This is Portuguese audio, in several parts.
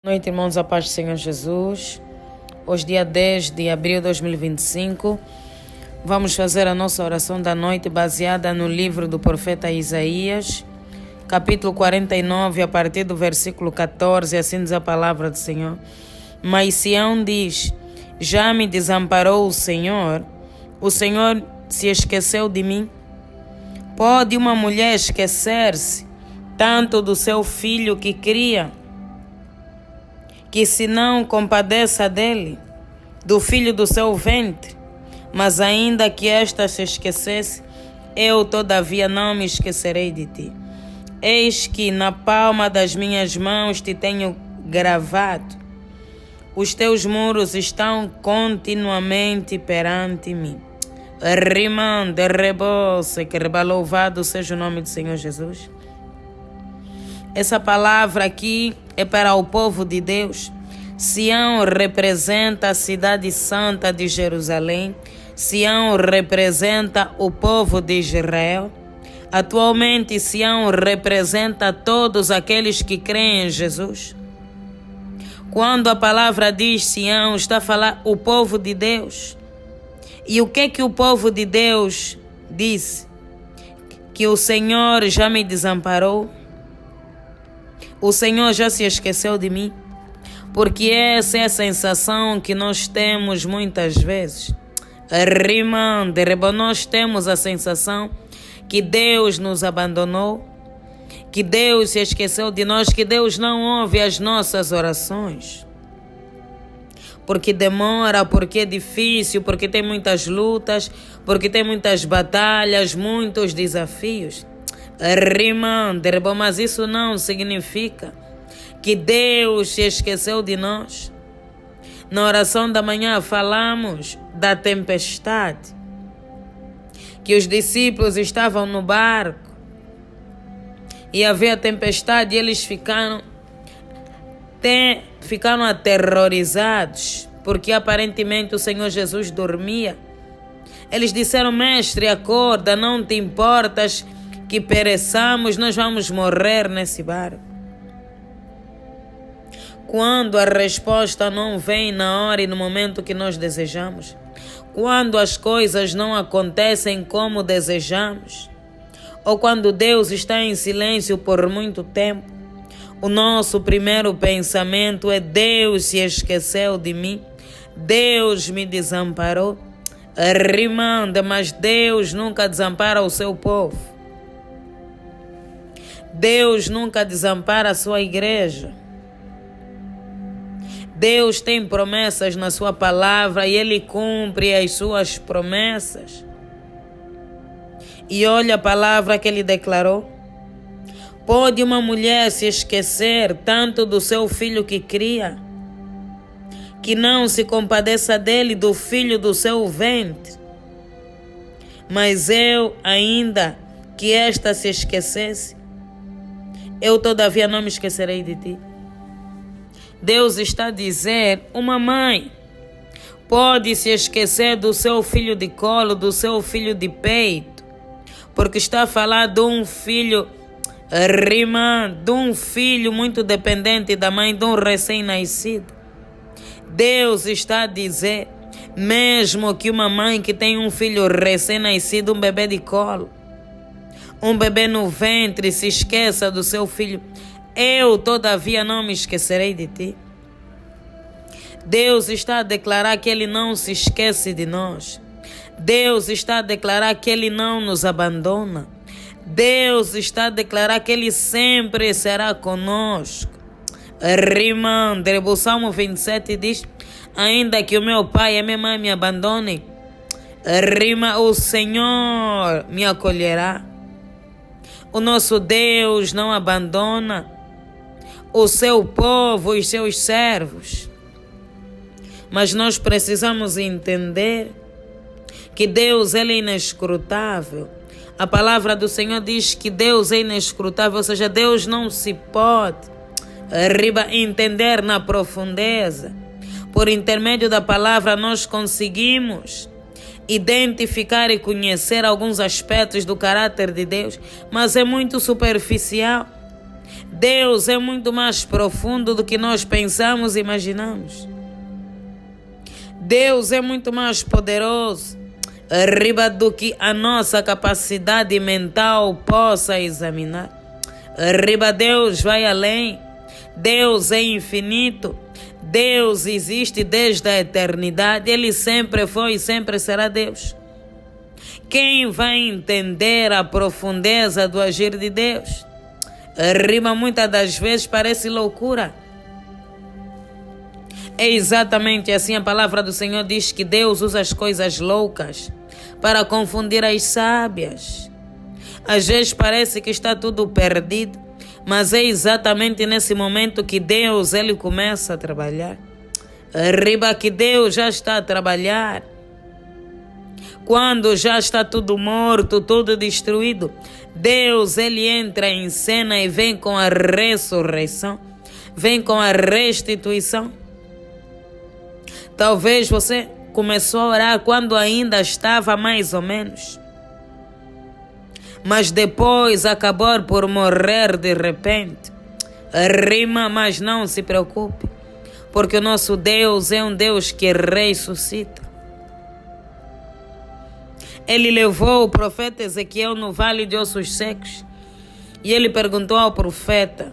Boa noite, irmãos, a paz do Senhor Jesus. Hoje, dia 10 de abril de 2025, vamos fazer a nossa oração da noite baseada no livro do profeta Isaías, capítulo 49, a partir do versículo 14, assim diz a palavra do Senhor. Mas Sião diz: já me desamparou o Senhor se esqueceu de mim. Pode uma mulher esquecer-se tanto do seu filho que cria, que se não compadeça dele, do filho do seu ventre? Mas ainda que esta se esquecesse, eu todavia não me esquecerei de ti. Eis que na palma das minhas mãos te tenho gravado. Os teus muros estão continuamente perante mim. Rimando, rebose, que louvado seja o nome do Senhor Jesus. Essa palavra aqui é para o povo de Deus. Sião representa a cidade santa de Jerusalém. Sião representa o povo de Israel. Atualmente, Sião representa todos aqueles que creem em Jesus. Quando a palavra diz Sião, está a falar o povo de Deus. E o que o povo de Deus disse? Que o Senhor já me desamparou. O Senhor já se esqueceu de mim, porque essa é a sensação que nós temos muitas vezes. Nós temos a sensação que Deus nos abandonou, que Deus se esqueceu de nós, que Deus não ouve as nossas orações. Porque demora, porque é difícil, porque tem muitas lutas, porque tem muitas batalhas, muitos desafios. Mas isso não significa que Deus se esqueceu de nós. Na oração da manhã falamos da tempestade, que os discípulos estavam no barco e havia tempestade e eles ficaram aterrorizados, porque aparentemente o Senhor Jesus dormia. Eles disseram: mestre, acorda, não te importas que pereçamos, nós vamos morrer nesse barco. Quando a resposta não vem na hora e no momento que nós desejamos, quando as coisas não acontecem como desejamos, ou quando Deus está em silêncio por muito tempo, o nosso primeiro pensamento é: Deus se esqueceu de mim, Deus me desamparou. Mas Deus nunca desampara o seu povo. Deus nunca desampara a sua igreja. Deus tem promessas na sua palavra e Ele cumpre as suas promessas. E olha a palavra que Ele declarou: pode uma mulher se esquecer tanto do seu filho que cria, que não se compadeça dele, do filho do seu ventre? Mas eu, ainda que esta se esquecesse, eu todavia não me esquecerei de ti. Deus está a dizer: uma mãe pode se esquecer do seu filho de colo, do seu filho de peito, porque está a falar de um filho de um filho muito dependente da mãe, de um recém-nascido. Deus está a dizer: mesmo que uma mãe que tem um filho recém-nascido, um bebê de colo, um bebê no ventre, se esqueça do seu filho, eu todavia não me esquecerei de ti. Deus está a declarar que Ele não se esquece de nós. Deus está a declarar que Ele não nos abandona. Deus está a declarar que Ele sempre será conosco. O Salmo 27 diz: ainda que o meu pai e a minha mãe me abandonem, o Senhor me acolherá. O nosso Deus não abandona o seu povo, os seus servos. Mas nós precisamos entender que Deus, Ele é inescrutável. A palavra do Senhor diz que Deus é inescrutável, ou seja, Deus não se pode entender na profundeza. Por intermédio da palavra nós conseguimos identificar e conhecer alguns aspectos do caráter de Deus, mas é muito superficial. Deus é muito mais profundo do que nós pensamos e imaginamos. Deus é muito mais poderoso, arriba do que a nossa capacidade mental possa examinar. Arriba, Deus vai além. Deus é infinito. Deus existe desde a eternidade. Ele sempre foi e sempre será Deus. Quem vai entender a profundeza do agir de Deus? Arriba, muitas das vezes parece loucura. É exatamente assim, a palavra do Senhor diz que Deus usa as coisas loucas para confundir as sábias. Às vezes parece que está tudo perdido, mas é exatamente nesse momento que Deus ele começa a trabalhar. Arriba, que Deus já está a trabalhar. Quando já está tudo morto, tudo destruído, Deus ele entra em cena e vem com a ressurreição, vem com a restituição. Talvez você começou a orar quando ainda estava mais ou menos, mas depois acabou por morrer de repente. Rima, mas não se preocupe, porque o nosso Deus é um Deus que ressuscita. Ele levou o profeta Ezequiel no vale de ossos secos e ele perguntou ao profeta: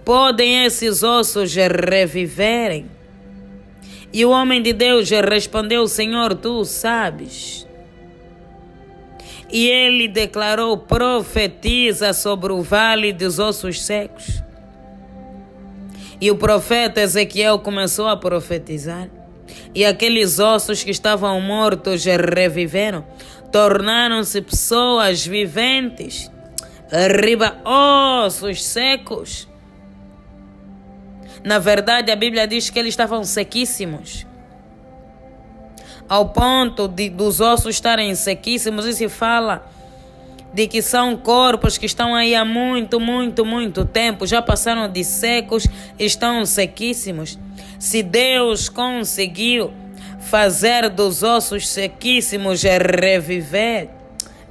podem esses ossos reviverem? E o homem de Deus respondeu: Senhor, tu sabes. E ele declarou: profetiza sobre o vale dos ossos secos. E o profeta Ezequiel começou a profetizar. E aqueles ossos que estavam mortos reviveram, tornaram-se pessoas viventes. Arriba, ossos secos. Na verdade, a Bíblia diz que eles estavam sequíssimos. Ao ponto dos ossos estarem sequíssimos, e se fala de que são corpos que estão aí há muito tempo, já passaram de secos, estão sequíssimos. Se Deus conseguiu fazer dos ossos sequíssimos reviver,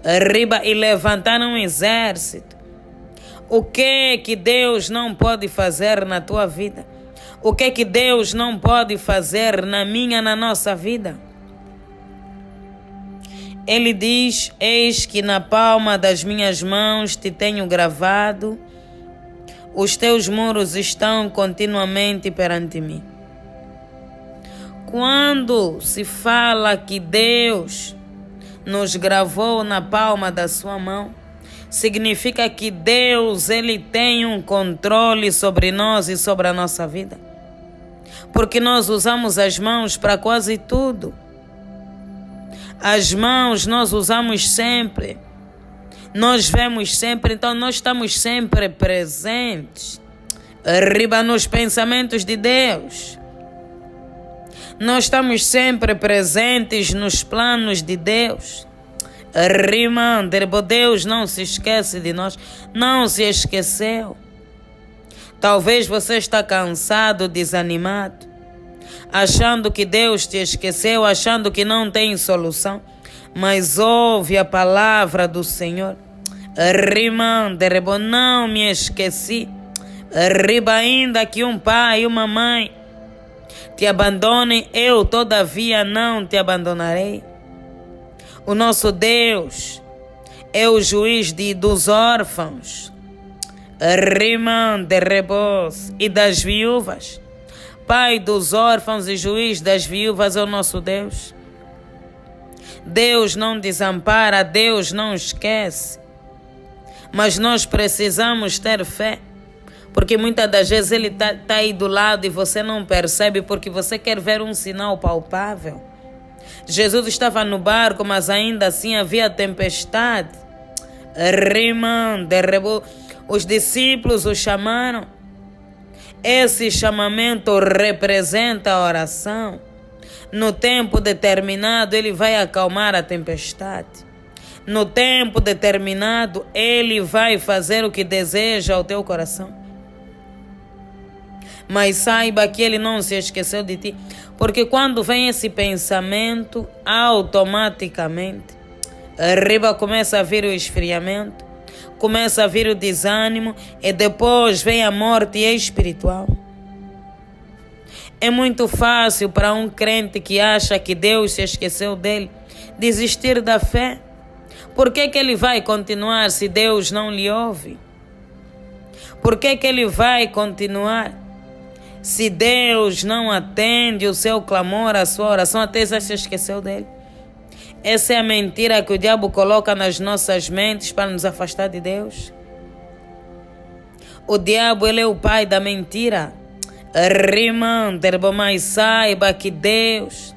arriba, e levantar um exército, o que Deus não pode fazer na tua vida? O que Deus não pode fazer na minha, na nossa vida? Ele diz: eis que na palma das minhas mãos te tenho gravado, os teus muros estão continuamente perante mim. Quando se fala que Deus nos gravou na palma da sua mão, significa que Deus ele tem um controle sobre nós e sobre a nossa vida. Porque nós usamos as mãos para quase tudo. As mãos nós usamos sempre. Nós vemos sempre, então nós estamos sempre presentes. Arriba nos pensamentos de Deus. Nós estamos sempre presentes nos planos de Deus. Rimando, Deus não se esquece de nós, não se esqueceu. Talvez você está cansado, desanimado, achando que Deus te esqueceu, achando que não tem solução, mas ouve a palavra do Senhor. Rimando, não me esqueci. Riba, ainda que um pai e uma mãe te abandonem, eu todavia não te abandonarei. O nosso Deus é o juiz dos órfãos, e das viúvas. Pai dos órfãos e juiz das viúvas é o nosso Deus. Deus não desampara, Deus não esquece. Mas nós precisamos ter fé, porque muitas das vezes Ele está aí do lado e você não percebe, porque você quer ver um sinal palpável. Jesus estava no barco, mas ainda assim havia tempestade. Os discípulos o chamaram. Esse chamamento representa a oração. No tempo determinado, Ele vai acalmar a tempestade. No tempo determinado, Ele vai fazer o que deseja ao teu coração. Mas saiba que Ele não se esqueceu de ti. Porque quando vem esse pensamento, automaticamente, arriba começa a vir o esfriamento, começa a vir o desânimo e depois vem a morte espiritual. É muito fácil para um crente que acha que Deus se esqueceu dele desistir da fé. Por que ele vai continuar se Deus não lhe ouve? Por que ele vai continuar se Deus não atende o seu clamor, a sua oração, até já se esqueceu dele? Essa é a mentira que o diabo coloca nas nossas mentes para nos afastar de Deus. O diabo, ele é o pai da mentira. Mas saiba que Deus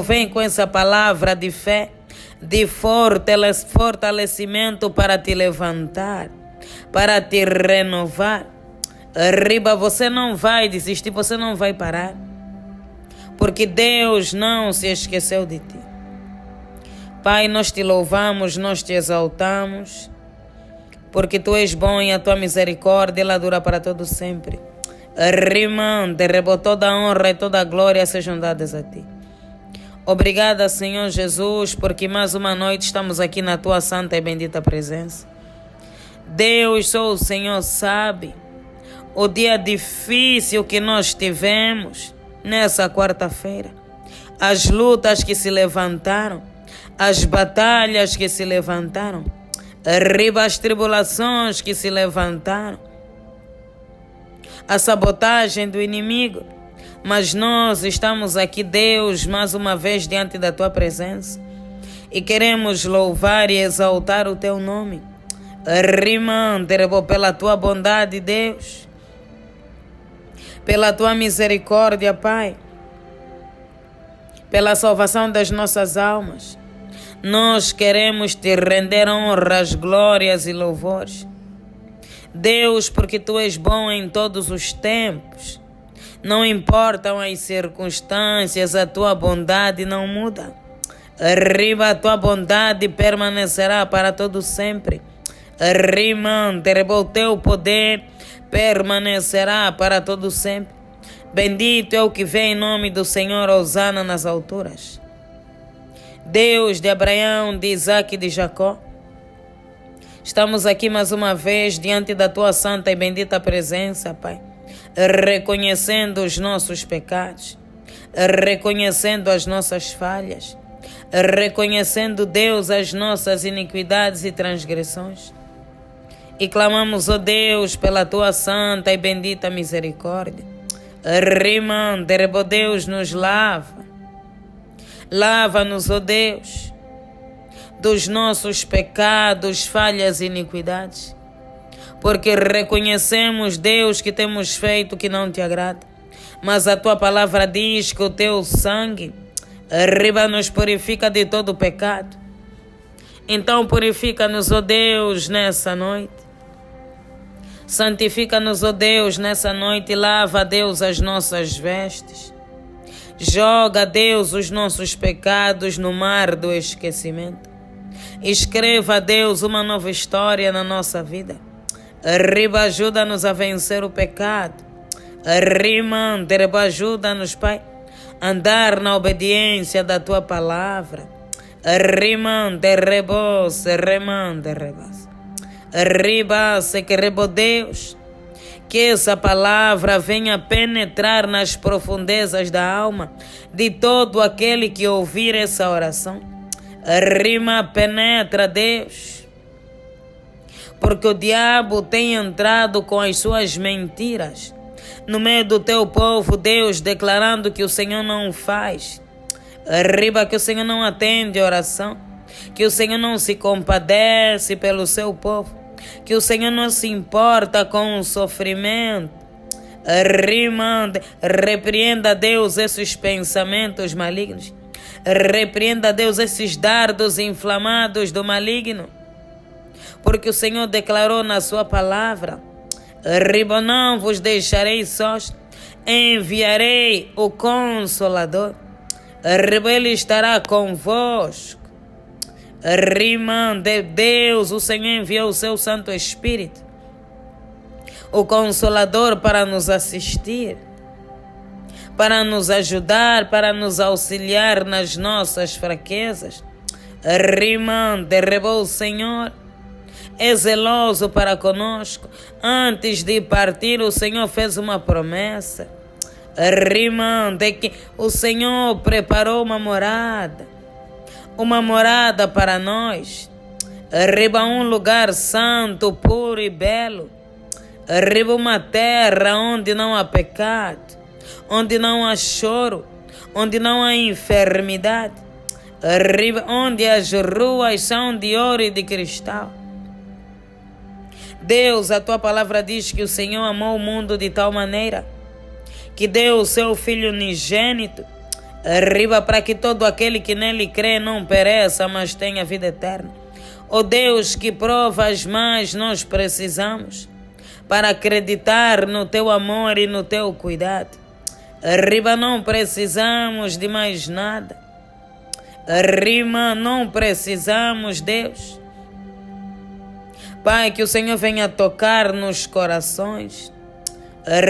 vem com essa palavra de fé, de fortalecimento para te levantar, para te renovar. Você não vai desistir, você não vai parar, porque Deus não se esqueceu de ti. Pai, nós te louvamos, nós te exaltamos, porque tu és bom e a tua misericórdia ela dura para todo sempre. Toda a honra e toda a glória sejam dadas a ti. Obrigada, Senhor Jesus, porque mais uma noite estamos aqui na tua santa e bendita presença. Deus, só o Senhor sabe o dia difícil que nós tivemos nessa quarta-feira, as lutas que se levantaram, as batalhas que se levantaram, as tribulações que se levantaram, a sabotagem do inimigo. Mas nós estamos aqui, Deus, mais uma vez diante da tua presença e queremos louvar e exaltar o teu nome. Pela tua bondade, Deus, pela tua misericórdia, Pai, pela salvação das nossas almas. Nós queremos te render honras, glórias e louvores. Deus, porque tu és bom em todos os tempos. Não importam as circunstâncias, a tua bondade não muda. A tua bondade permanecerá para todo sempre. O teu poder permanecerá para todo sempre. Bendito é o que vem em nome do Senhor, hosana nas alturas. Deus de Abraão, de Isaac e de Jacó, estamos aqui mais uma vez diante da tua santa e bendita presença, Pai, reconhecendo os nossos pecados, reconhecendo as nossas falhas, reconhecendo, Deus, as nossas iniquidades e transgressões. E clamamos, ó Deus, pela tua santa e bendita misericórdia. Deus, nos lava. Lava-nos, ó Deus, dos nossos pecados, falhas e iniquidades. Porque reconhecemos, Deus, que temos feito o que não te agrada. Mas a tua palavra diz que o teu sangue nos purifica de todo o pecado. Então purifica-nos, ó Deus, nessa noite. Santifica-nos, ó Deus, nessa noite. Lava, Deus, as nossas vestes. Joga, Deus, os nossos pecados no mar do esquecimento. Escreva, Deus, uma nova história na nossa vida. Ajuda-nos a vencer o pecado. Ajuda-nos, Pai, a andar na obediência da tua palavra. Deus, que essa palavra venha penetrar nas profundezas da alma de todo aquele que ouvir essa oração. Penetra, Deus, porque o diabo tem entrado com as suas mentiras no meio do teu povo, Deus, declarando que o Senhor não faz, que o Senhor não atende a oração, que o Senhor não se compadece pelo seu povo, que o Senhor não se importa com o sofrimento. Repreenda, Deus, esses pensamentos malignos. Repreenda, Deus, esses dardos inflamados do maligno. Porque o Senhor declarou na sua palavra: não vos deixarei sós, enviarei o Consolador. Ele estará convosco. De Deus, o Senhor enviou o seu Santo Espírito, o Consolador, para nos assistir, para nos ajudar, para nos auxiliar nas nossas fraquezas. O Senhor é zeloso para conosco. Antes de partir, o Senhor fez uma promessa. Rimando é que o Senhor preparou uma morada para nós. Riba um lugar santo, puro e belo. Riba uma terra onde não há pecado, onde não há choro, onde não há enfermidade. Riba onde as ruas são de ouro e de cristal. Deus, a tua palavra diz que o Senhor amou o mundo de tal maneira que deu o seu Filho unigênito, riba para que todo aquele que nele crê não pereça, mas tenha vida eterna. Ó Deus, que provas mais nós precisamos para acreditar no teu amor e no teu cuidado. Riba, não precisamos de mais nada. Rima, não precisamos, Deus. Pai, que o Senhor venha tocar nos corações.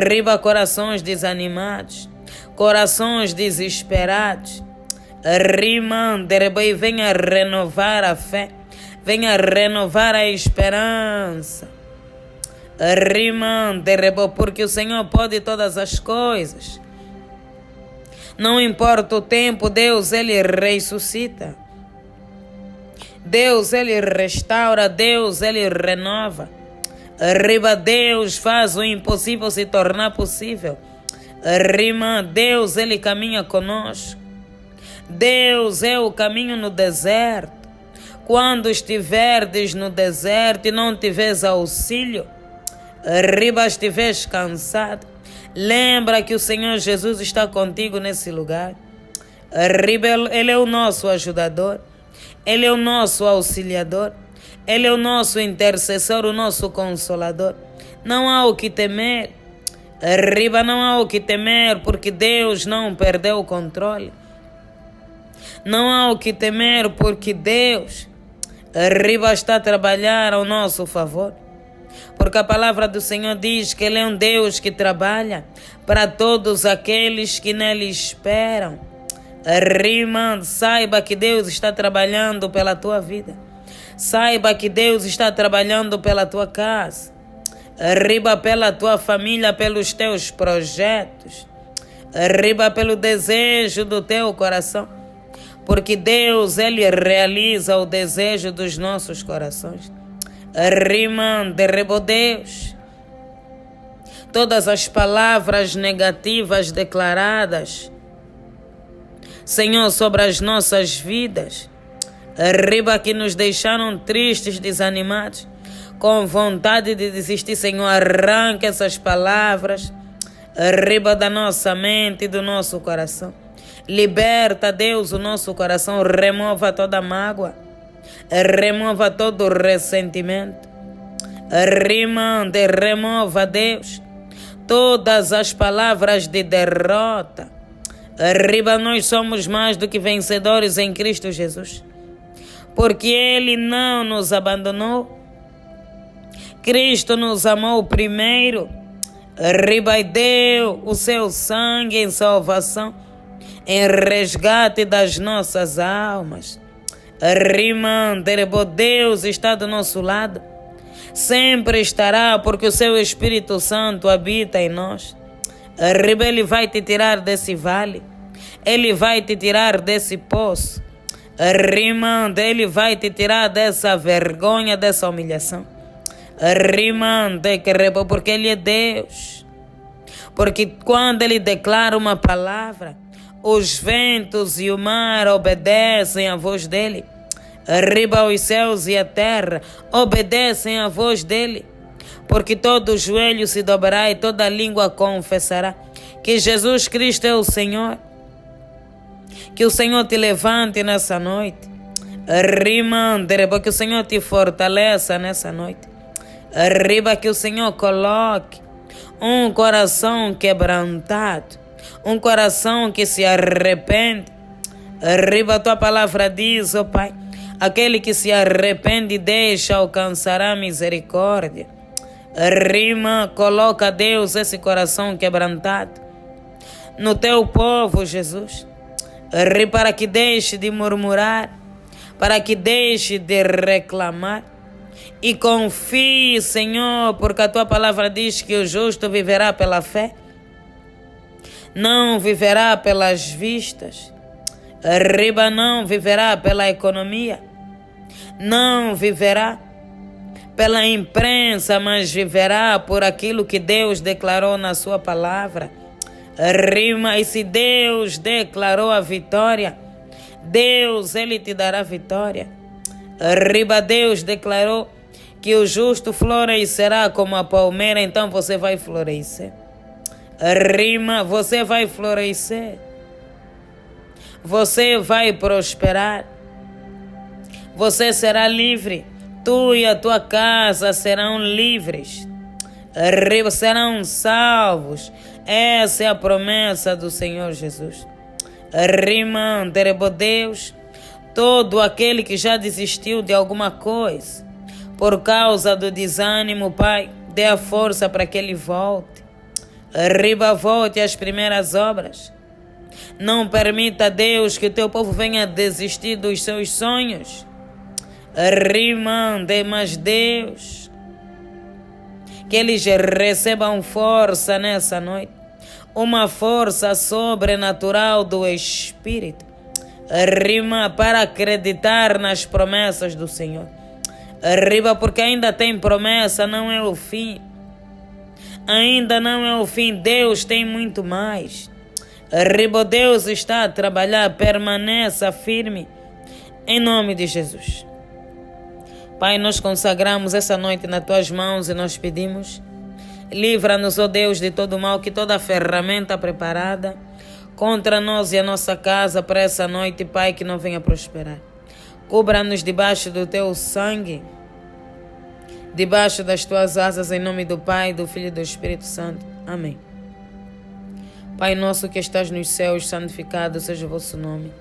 Riba, corações desanimados, corações desesperados. Rima, e venha renovar a fé, venha renovar a esperança. Rima, porque o Senhor pode todas as coisas. Não importa o tempo, Deus, Ele ressuscita. Deus, Ele restaura. Deus, Ele renova. Riba, Deus faz o impossível se tornar possível. Rima, Deus, Ele caminha conosco. Deus é o caminho no deserto. Quando estiverdes no deserto e não tiveres auxílio, riba, estiveres cansado, lembra que o Senhor Jesus está contigo nesse lugar. Riba, Ele é o nosso ajudador. Ele é o nosso auxiliador. Ele é o nosso intercessor, o nosso consolador. Não há o que temer. Riba, não há o que temer, porque Deus não perdeu o controle. Não há o que temer, porque Deus, riba, está a trabalhar ao nosso favor. Porque a palavra do Senhor diz que Ele é um Deus que trabalha para todos aqueles que nele esperam. Rima, saiba que Deus está trabalhando pela tua vida. Saiba que Deus está trabalhando pela tua casa. Riba, pela tua família, pelos teus projetos. Riba, pelo desejo do teu coração. Porque Deus, Ele realiza o desejo dos nossos corações. Rima, Deus. Todas as palavras negativas declaradas, Senhor, sobre as nossas vidas, riba, que nos deixaram tristes, desanimados, com vontade de desistir, Senhor, arranca essas palavras, riba, da nossa mente e do nosso coração. Liberta, Deus, o nosso coração, remova toda mágoa, remova todo ressentimento. Remova, Deus, todas as palavras de derrota. Riba, nós somos mais do que vencedores em Cristo Jesus, porque Ele não nos abandonou. Cristo nos amou primeiro. Riba, e deu o seu sangue em salvação, em resgate das nossas almas. Deus está do nosso lado. Sempre estará, porque o seu Espírito Santo habita em nós. Ele vai te tirar desse vale. Ele vai te tirar desse poço. Ele vai te tirar dessa vergonha, dessa humilhação. Porque Ele é Deus. Porque quando Ele declara uma palavra, os ventos e o mar obedecem à voz dEle. Os céus e a terra obedecem à voz dEle. Porque todo joelho se dobrará e toda língua confessará que Jesus Cristo é o Senhor. Que o Senhor te levante nessa noite. Que o Senhor te fortaleça nessa noite. Que o Senhor coloque um coração quebrantado, um coração que se arrepende. A tua palavra diz, ó Pai, aquele que se arrepende e deixa alcançará misericórdia. Coloca, Deus, esse coração quebrantado no teu povo, Jesus. Para que deixe de murmurar, para que deixe de reclamar, E confie, Senhor, porque a tua palavra diz que o justo viverá pela fé, não viverá pelas vistas. Riba não viverá pela economia, não viverá pela imprensa, mas viverá por aquilo que Deus declarou na sua palavra. Rima, e se Deus declarou a vitória, Deus, Ele te dará vitória. Riba, Deus declarou que o justo florescerá como a palmeira, então você vai florescer. Rima, você vai florescer. Você vai prosperar. Você será livre. Tu e a tua casa serão livres. Serão salvos. Essa é a promessa do Senhor Jesus. Rima, Deus, todo aquele que já desistiu de alguma coisa, por causa do desânimo, Pai, dê a força para que ele volte. Riba, volte às primeiras obras. Não permita, Deus, que o teu povo venha desistir dos seus sonhos. Rima, mas Deus, que eles recebam força nessa noite, uma força sobrenatural do Espírito. Rima, para acreditar nas promessas do Senhor. Riba, porque ainda tem promessa, não é o fim. Ainda não é o fim, Deus tem muito mais. Riba, Deus está a trabalhar, permaneça firme, em nome de Jesus. Pai, nós consagramos essa noite nas tuas mãos e nós pedimos, livra-nos, ó Deus, de todo mal, que toda ferramenta preparada contra nós e a nossa casa para essa noite, Pai, que não venha prosperar. Cubra-nos debaixo do teu sangue, debaixo das tuas asas, em nome do Pai, do Filho e do Espírito Santo. Amém. Pai nosso que estás nos céus, santificado seja o vosso nome.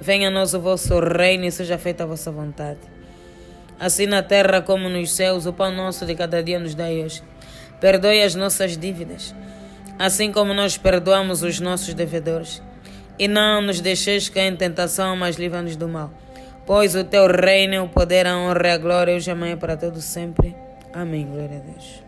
Venha a nós o vosso reino e seja feita a vossa vontade. Assim na terra como nos céus, o pão nosso de cada dia nos dai hoje. Perdoe as nossas dívidas, assim como nós perdoamos os nossos devedores. E não nos deixeis cair em tentação, mas livra-nos do mal. Pois o teu reino, o poder, a honra e a glória, hoje e amanhã para todos sempre. Amém. Glória a Deus.